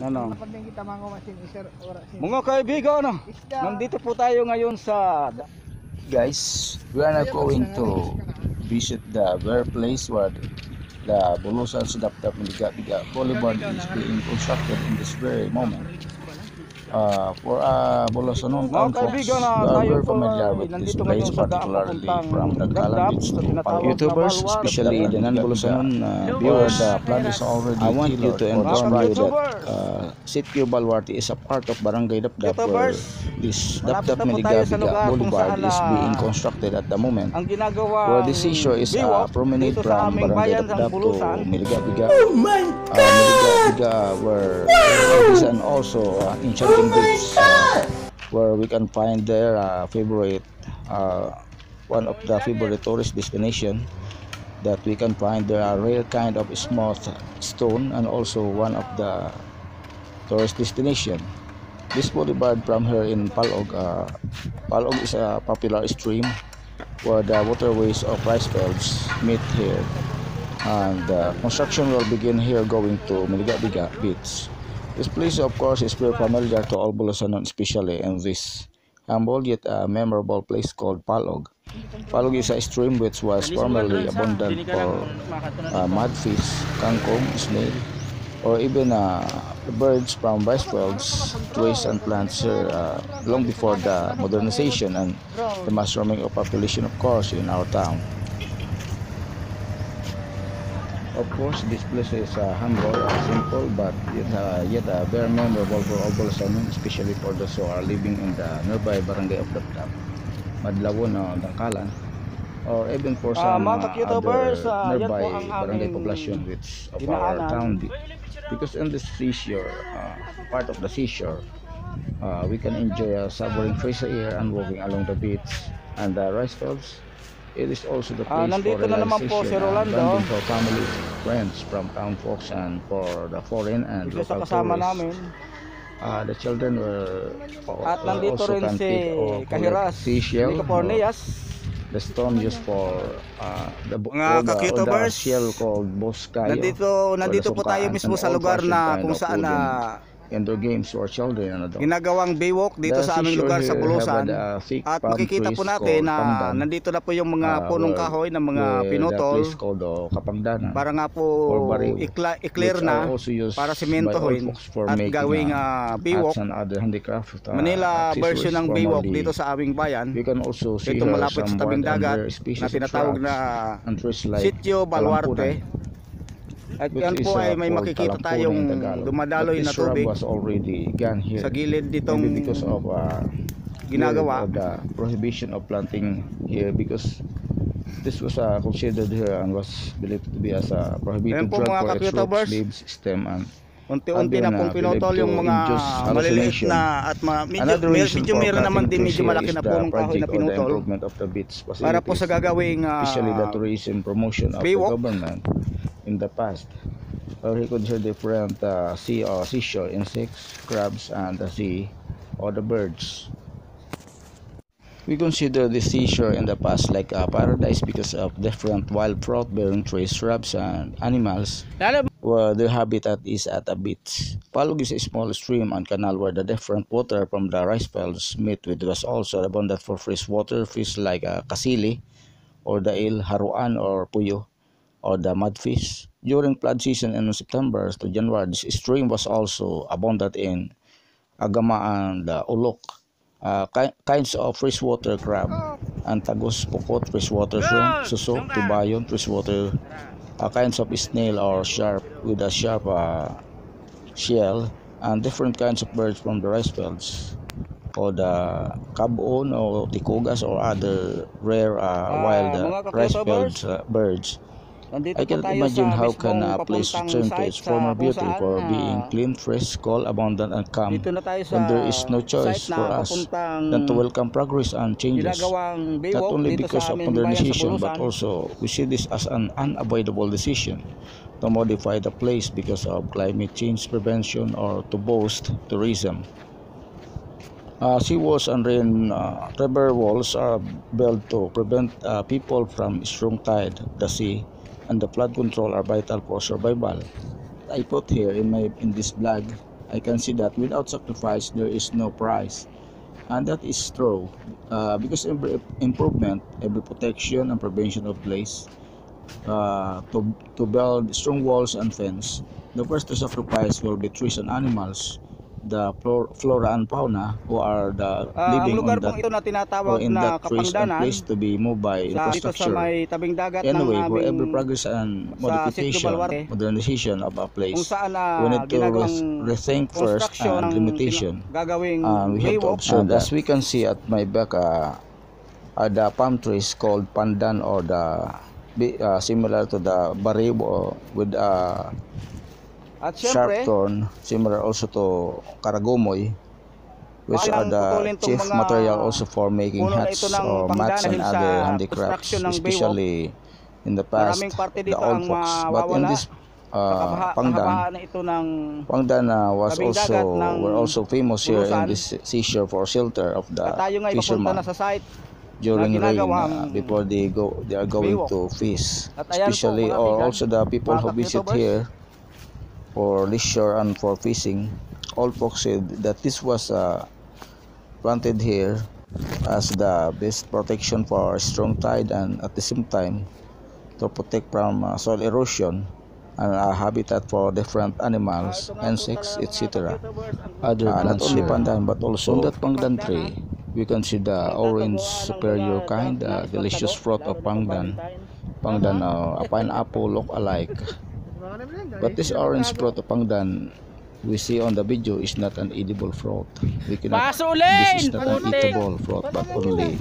Ano? Mga kaibigan, nandito po tayo ngayon sa... Guys, we are now going to visit the very place where the Bulusan Sudaptap Miligabiga Boulevard is being constructed in this very moment. For Bulusanon town folks, we are very familiar with this place, particularly from the Calamites to YouTubers, especially the non-Bulusanon viewers. The plan is already I want you to inform you that Sitio Balwarte is a part of Barangay Dapdap, where this Dapdap Miligabiga Boulevard is being constructed at the moment. Where this issue is a promenade from Barangay Dapdap to Miligabiga. Oh my God! Miligabiga, where it is and also enchanting beach, where we can find their favorite, one of the favorite tourist destination that we can find there are rare kind of smooth stone, and also one of the tourist destination. This boulevard from here in Palog, Palog is a popular stream where the waterways of rice fields meet here, and construction will begin here going to Miligabiga Beach. This place, of course, is very familiar to all Bulusanon, especially in this humble yet memorable place called Palog. Palog is a stream which was formerly abundant for mudfish, kangkong, snail, or even birds from rice fields, trees, and plants here long before the modernization and the mushrooming of population, of course, in our town. Of course, this place is humble, simple, but yet very memorable for all Bulusanon, especially for those who are living in the nearby barangay of Dapdap, Madlawon, Dangkalan, or even for some other nearby barangay population which of our town. Because in the seashore, part of the seashore, we can enjoy savoring fresh air and walking along the beach and the rice fields. It is also the place for relaxation and bonding for family, friends from town folks, and for the foreign and local tourists. The children were also can pick or collect seashell, the stone used for the shell called boskayo. Nandito po tayo mismo sa lugar na kung saan indoor games for children, ginagawang baywalk dito sa aming lugar sa Bulusan. At makikita po natin na nandito na po yung mga punong kahoy ng mga pinutol para nga po i-clear na para sementohin at gawing baywalk, Manila version ng baywalk dito sa aming bayan. Dito malapit sa tabing dagat na tinatawag na Sitio Balwarte. At yan po ay may makikita tayong dumadaloy na tubig sa gilid ditong because of ginagawa. The prohibition of planting here, because this was considered here and was believed to be as a prohibited drug for its roots, leaves, stem, and unti-unti na pong pinutol yung mga maliliit na at medyo meron naman din medyo malaki na punong kahoy na pinutol para po sa gagawing especially the tourism promotion of the government in the past, where he could hear different seashore insects, crabs, and the sea or the birds. We consider the seashore in the past like a paradise because of different wild fruit-bearing trees, shrubs, and animals, where their habitat is at a beach. Palog is a small stream and canal where the different water from the rice fields meet with was also abundant for freshwater fish like kasili, or the eel, haruan, or puyo, or the mudfish. During flood season in September to January, this stream was also abundant in agama and ulok, kinds of freshwater crab, and tagus, pokot, freshwater shrimp, suso, tubayon, freshwater kinds of snail or shark with a sharp shell, and different kinds of birds from the rice fields, or the kabon or the kogas or other rare wild rice fields birds. I cannot imagine how can a place return to its former beauty for being clean, fresh, cold, abundant, and calm when there is no choice for us than to welcome progress and changes, not only because of modernization but also we see this as an unavoidable decision to modify the place because of climate change prevention or to boost tourism. Seawalls and river walls are built to prevent people from strong tide, the sea, and the flood control are vital for survival. I put here in this blog I can see that without sacrifice there is no prize. And that is true, because every improvement, every protection and prevention of place, to build strong walls and fence, the first to sacrifice will be trees and animals, the flora and fauna who are the Ang living lugar on that pong ito na or tinatawag in na that trees and Kapangdanan place to be moved by dito sa infrastructure. may tabing dagat ng Anyway, for every aming progress and sa Sitio modification, Baluarte, modernization of a kung place, saan we need to ginagawang rethink first construction and ng limitation. gagawing We have to baywalk. observe that. As we can see at my back, are the palm trees called pandan, or the similar to the baribo with At sharp syempre, thorn, similar also to karagomoy, which are walang the putulin tong chief mga material also for making puno na hats ito ng or mats pangdaan and dahil sa other handicrafts, construction ng baywalk. especially in the past, Maraming parte the dito old ang folks. But in mawawala. this Pangdan, Kahabaan na ito ng was tabing dagat ng were also famous here in Bulusan. this seashore for shelter of the at tayo nga ipapunta fishermen na sa site during na rain, ginagawang before they are going baywalk. to fish, At ayan po, especially mga or kaibigan, also the people who mga visit YouTubers, here for leisure and for fishing. All folks said that this was planted here as the best protection for strong tide, and at the same time to protect from soil erosion, and a habitat for different animals, insects, etc. Other not only pandan but also on that pandan tree, we can see the orange superior kind, delicious fruit of pandan, a pineapple look alike. But this orange fruit of pandan we see on the video is not an edible fruit. We cannot. This is not an eatable fruit, but only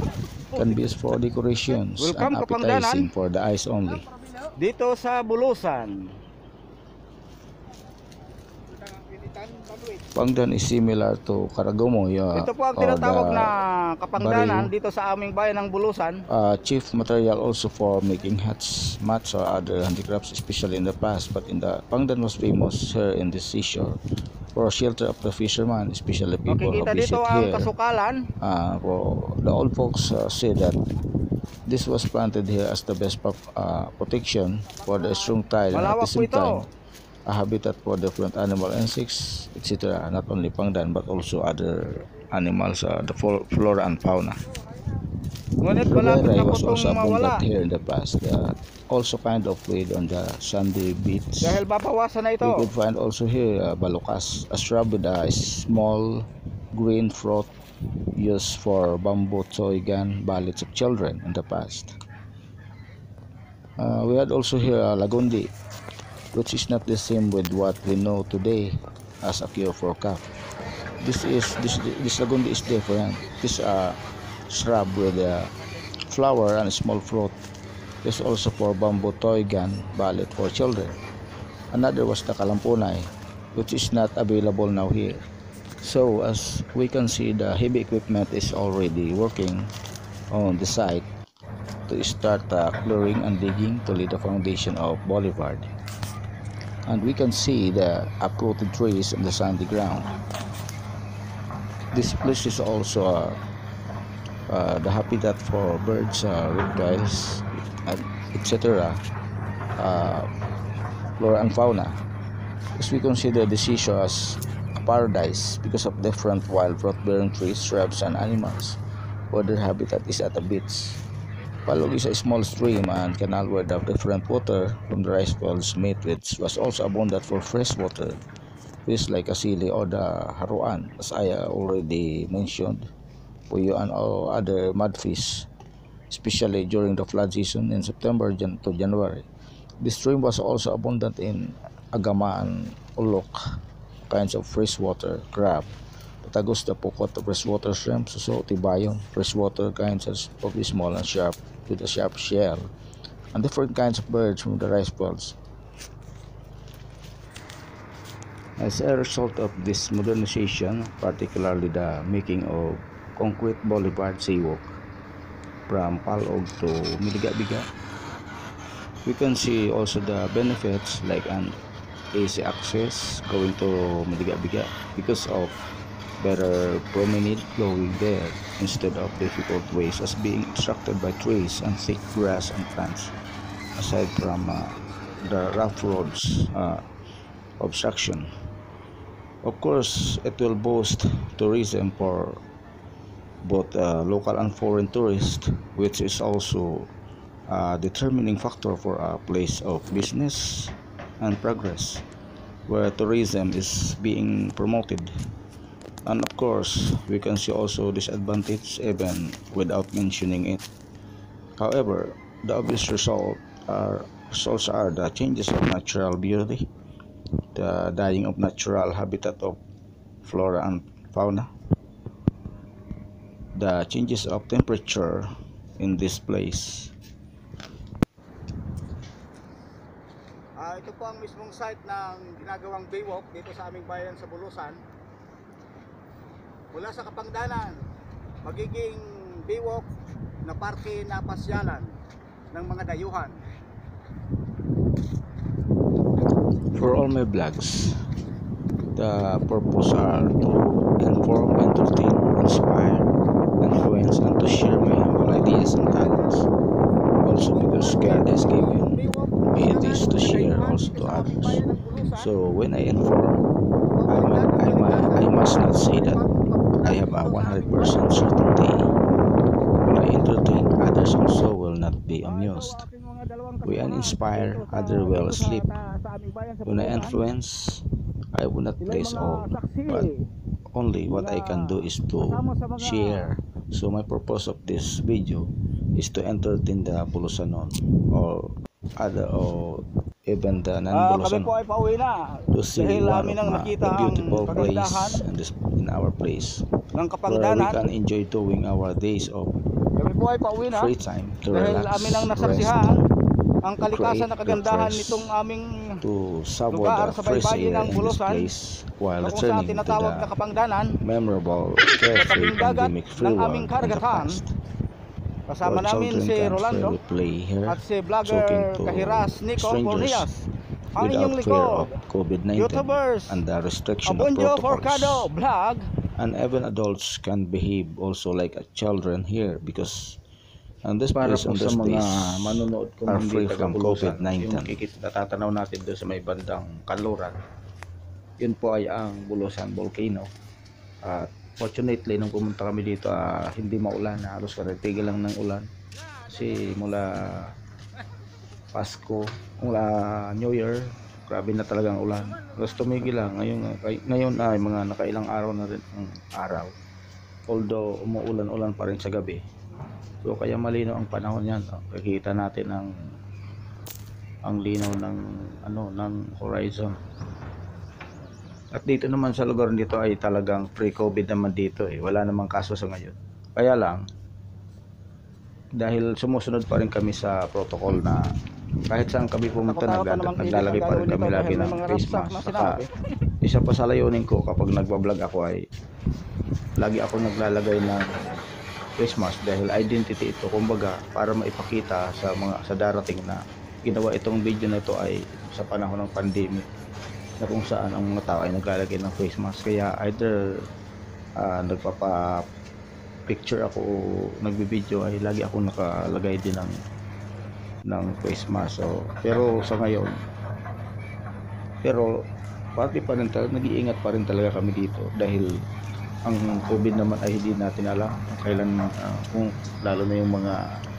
can be used for decorations and appetizing for the eyes only. Dito sa Bulusan, Pangdan is similar to karagomoy. ito po ang tinatawag na Kapangdanan dito sa aming bayan ng Bulusan. Chief material also for making hats, mats, or other handicrafts, especially in the past. But in the Pangdan was famous here in the seashore for shelter of the fishermen, especially people who visit dito ang here. kasukalan. The old folks say that this was planted here as the best protection for the strong tide, and at the same time a habitat for different animal, insects, etc. Not only Pangdan but also other animals, the flora and fauna. Ngunit malapit na po was also itong mawala. abundant here in the past. Also kind of played on the sandy beach. Dahil babawasan na ito. We could find also here balukas, a shrub with a small green fruit used for bamboo toy gun ballets of children in the past. We had also here lagundi, which is not the same with what we know today as a cure for cough. This lagundi is different. This shrub with a flower and a small fruit is also for bamboo toy gun ballet for children. Another was the kalampunay, which is not available now here. So as we can see, the heavy equipment is already working on the site to start clearing and digging to lay the foundation of Boulevard. And we can see the uprooted trees in the sandy ground. This place is also the habitat for birds, reptiles, etc. Flora and fauna. As we consider the seashore as a paradise because of different wild fruit-bearing trees, shrubs, and animals, where their habitat is at the beach. Palog is a small stream and canal where the different water from the rice fields meet, which was also abundant for fresh water, fish like asili or the haruan, as I already mentioned, puyo and all other mudfish, especially during the flood season in September to January. This stream was also abundant in agama and ulok, kinds of freshwater crab, patagos the pokot of freshwater shrimp, suso, tibayon, freshwater kinds of small and sharp with a sharp shell, and different kinds of birds from the rice fields. As a result of this modernization, particularly the making of concrete boulevard seawalk from Palog to Miligabiga, we can see also the benefits like an easy access going to Miligabiga because of better promenade flowing there instead of difficult ways as being obstructed by trees and thick grass and plants, aside from the rough roads obstruction. Of course, it will boost tourism for both local and foreign tourists, which is also a determining factor for a place of business and progress where tourism is being promoted. And of course, we can see also disadvantage even without mentioning it. However, the obvious results are the changes of natural beauty, the dying of natural habitat of flora and fauna, the changes of temperature in this place. Ito po ang mismong site ng ginagawang Baywalk dito sa aming bayan sa Bulusan. Mula sa Kapangdanan, magiging Baywalk na parke na pasyalan ng mga dayuhan. For all my vlogs, the purpose are to inform, entertain, inspire, influence, and to share my humble ideas and talents. Also because God has given me this to share also to others. So when I inform, I must not say that I have a 100% certainty. When I entertain, others also will not be amused. When I inspire, others will sleep. When I influence, I will not please all, but only what I can do is to share. So my purpose of this video is to entertain the Bulusanon or other or even the non-Bulusanon to see one of the beautiful place in our place where we can enjoy doing our days of free time to relax, rest, ang kalikasan na kagandahan nitong aming to savor lugar the sa fresh baybayin air ng in this Bulusan, place while kung saan returning to tinatawag na the Kapangdanan, memorable sa carefree tabing dagat pandemic-free ng world aming in the karagatan. past. Kasama Our namin children si can Rolando freely play here, at si talking vlogger to Kahiras Nico strangers Cornias. Ang without inyong fear likod, of COVID-19 YouTubers, and the restriction of Abunjo Forcado protocols. Vlog. And even adults can behave also like children here because this place on this place manonood kung are hindi free taga from Bulusan, COVID-19. yung natatanaw natin doon sa may bandang Kanluran, yun po ay ang Bulusan Volcano. At fortunately nung pumunta kami dito hindi maulan, halos karatigil lang ng ulan kasi mula Pasko, mula New Year, grabe na talagang ulan. Tapos tumigil lang. Ngayon ay mga nakailang araw na rin ang araw. Although umuulan-ulan pa rin sa gabi. So kaya malinaw ang panahon niyan. Nakikita natin ang linaw ng horizon. At dito naman sa lugar dito ay talagang pre-COVID naman dito eh. Wala namang kaso sa ngayon. Kaya lang dahil sumusunod pa rin kami sa protocol na kahit saan kami pumunta naglalagay pa rin kami lagi ng face mask. Saka isa pa sa layunin ko kapag nagbablog ako ay lagi ako naglalagay ng face mask dahil identity ito, kumbaga para maipakita sa darating na ginawa itong video na ito ay sa panahon ng pandemic na kung saan ang mga tao ay naglalagay ng face mask. Kaya either nagpapa picture ako o nagbibideo ay lagi ako nakalagay din ng face mask. So, pero sa ngayon pati pa rin talaga nag-iingat pa rin talaga kami dito dahil ang COVID naman ay hindi natin alam kailan kung lalo na yung mga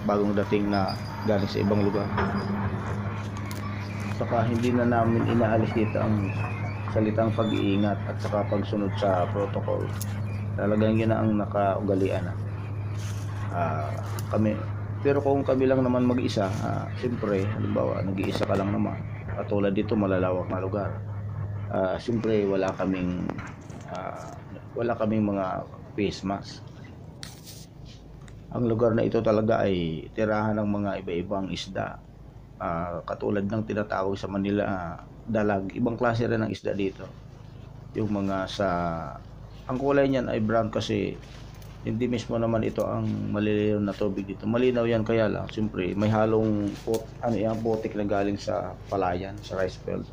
bagong dating na galing sa ibang lugar. Saka hindi na namin inaalis dito ang salitang pag-iingat at saka pagsunod sa protocol. Talagang yun ang nakaugalian kami. Pero kung kami lang naman mag-isa, siyempre halimbawa nag-iisa ka lang naman, katulad dito malalawak na lugar, siyempre wala kaming mga face mask. Ang lugar na ito talaga ay tirahan ng mga iba-ibang isda, katulad ng tinatawag sa Manila dalag. Ibang klase rin ng isda dito, yung mga ang kulay niyan ay brown kasi hindi mismo naman ito ang malilinaw na tubig dito. Malinaw yan, kaya lang siyempre may halong putik na galing sa palayan, sa rice field.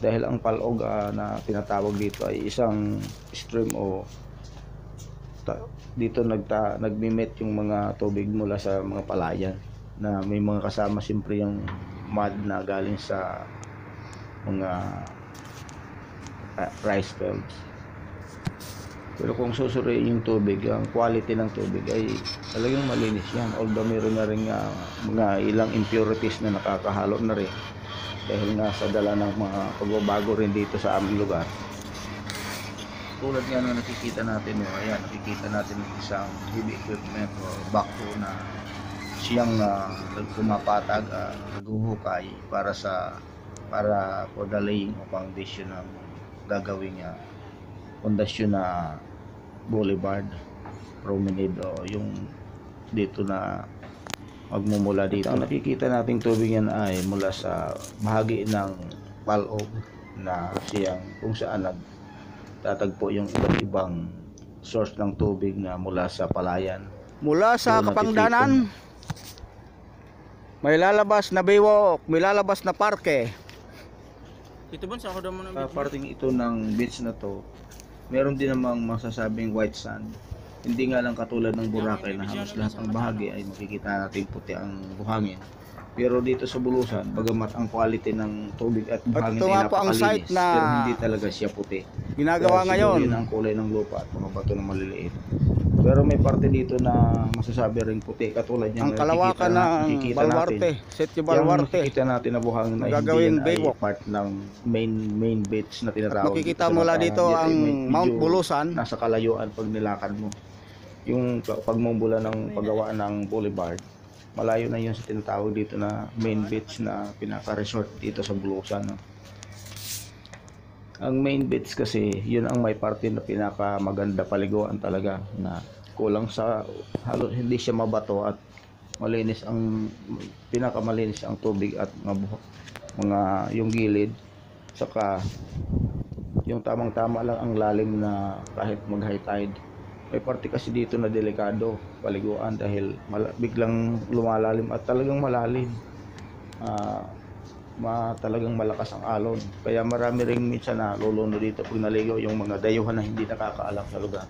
Dahil ang palog na tinatawag dito ay isang stream o dito nagmi-meet yung mga tubig mula sa mga palayan na may mga kasama siyempre yung mud na galing sa mga rice fields. Pero kung susuriin yung tubig, ang quality ng tubig ay talagang malinis yan. Although meron na rin mga ilang impurities na nakakahalo na rin dahil nga sa dala ng mga pagbabago rin dito sa aming lugar. Tulad nga na nakikita natin, ayan, nakikita natin ng isang heavy equipment o backhoe na siyang pumapatag, naghuhukay para for the laying of foundation ng gagawing pundasyon na boulevard, promenade o yung dito na magmumula dito. Ang nakikita nating tubig yan ay mula sa bahagi ng paloob na siyang kung saan nagtatagpo yung iba't ibang source ng tubig na mula sa palayan. Mula sa Kapangdanan, may lalabas na baywalk, may lalabas na parke. Ito ba sa ako daw mo ng parting ito ng beach na to, meron din namang masasabing white sand. Hindi nga lang katulad ng Boracay na halos lahat ng bahagi ay makikita natin puti ang buhangin. Pero dito sa Bulusan, bagamat ang quality ng tubig at buhangin ay napakalinis, pero hindi talaga siya puti. Ginagawa ngayon. Yun ang kulay ng lupa at mga bato na maliliit. Pero may parte dito na masasabi ring puti katulad niya. Ang kalawakan ng Baluarte, Sitio Baluarte. Makikita natin na buhangin na gagawin hindi ay part ng main beach na tinatawag. Makikita mula dito ang Mount Bulusan. Nasa kalayuan pag nilakad mo. Yung pagmumula ng paggawa ng boulevard, malayo na yun sa tinatawag dito na main beach na pinaka-resort dito sa Bulusan. Ang main beach kasi, yun ang may parte na pinaka maganda paliguan talaga na kulang sa halos hindi siya mabato at malinis ang pinakamalinis ang tubig at mga yung gilid, saka yung tamang-tama lang ang lalim na kahit mag high tide. May parte kasi dito na delikado paliguan dahil biglang lumalalim at talagang malalim. Talagang malakas ang alon, kaya marami ring minsan na luluno dito pag naligaw yung mga dayuhan na hindi nakakaalam sa lugar.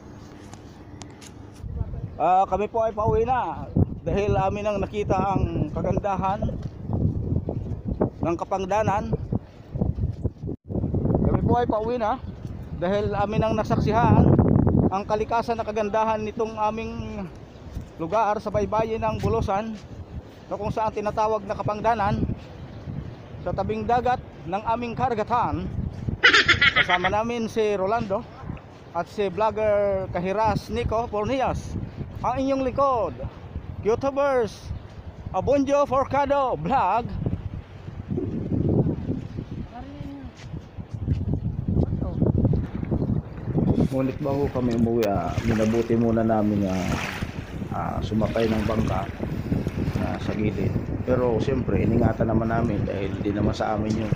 Kami po ay pauwi na dahil amin ang nakita ang kagandahan ng Kapangdanan. Kami po ay pauwi na dahil amin ang nasaksihan ang kalikasan na kagandahan nitong aming lugar sa baybayin ng Bulusan na kung saan tinatawag na Kapangdanan. Sa tabing dagat ng aming karagatan, kasama namin si Rolando at si vlogger Kahiras Nico Pornias, ang inyong likod, YouTubers Abonjo Forcado Vlog. Ngunit bago kami umuwi, minabuti muna namin sumakay ng bangka sa gilid. Pero siyempre iningatan naman namin dahil hindi naman sa amin yun.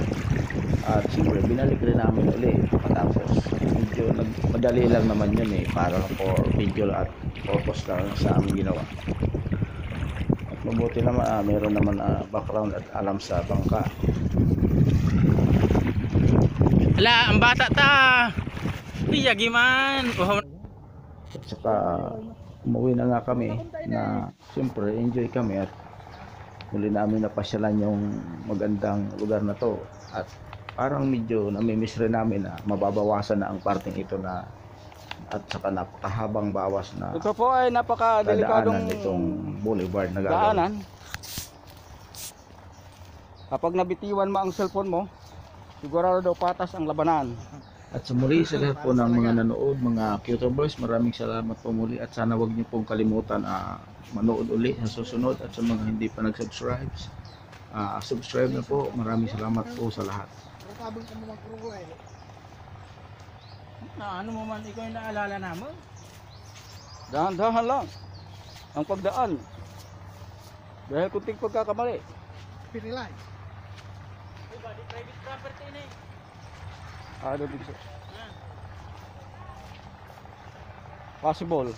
At siyempre binalik rin namin ulit matapos. Medyo madali lang naman yun para for video at purpose lang sa amin ginawa. At mabuti naman meron naman background at alam sa bangka. Ala, ang bata ta. Iyagi man. At saka umuwi na nga kami na siyempre enjoy kami at muli namin napasyalan yung magandang lugar na to at parang medyo namimiss rin namin na mababawasan na ang parting ito na at saka napakahabang bawas na ito po ay napakadelikadong itong boulevard na daanan. Kapag nabitiwan mo ang cellphone mo, sigurado daw patas ang labanan. At sa muli sa lahat po ng mga nanood, mga YouTubers, maraming salamat po muli at sana wag niyo pong kalimutan manood ulit sa susunod at sa mga hindi pa nag-subscribe, subscribe na po. Maraming salamat po sa lahat. Ano mo man ikaw yung naalala naman? Dahan-dahan lang ang pagdaan dahil kunting pagkakamali. Pirilay. Diba, di private property na eh. I don't think so. Possible.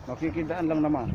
Makikidaan lang naman.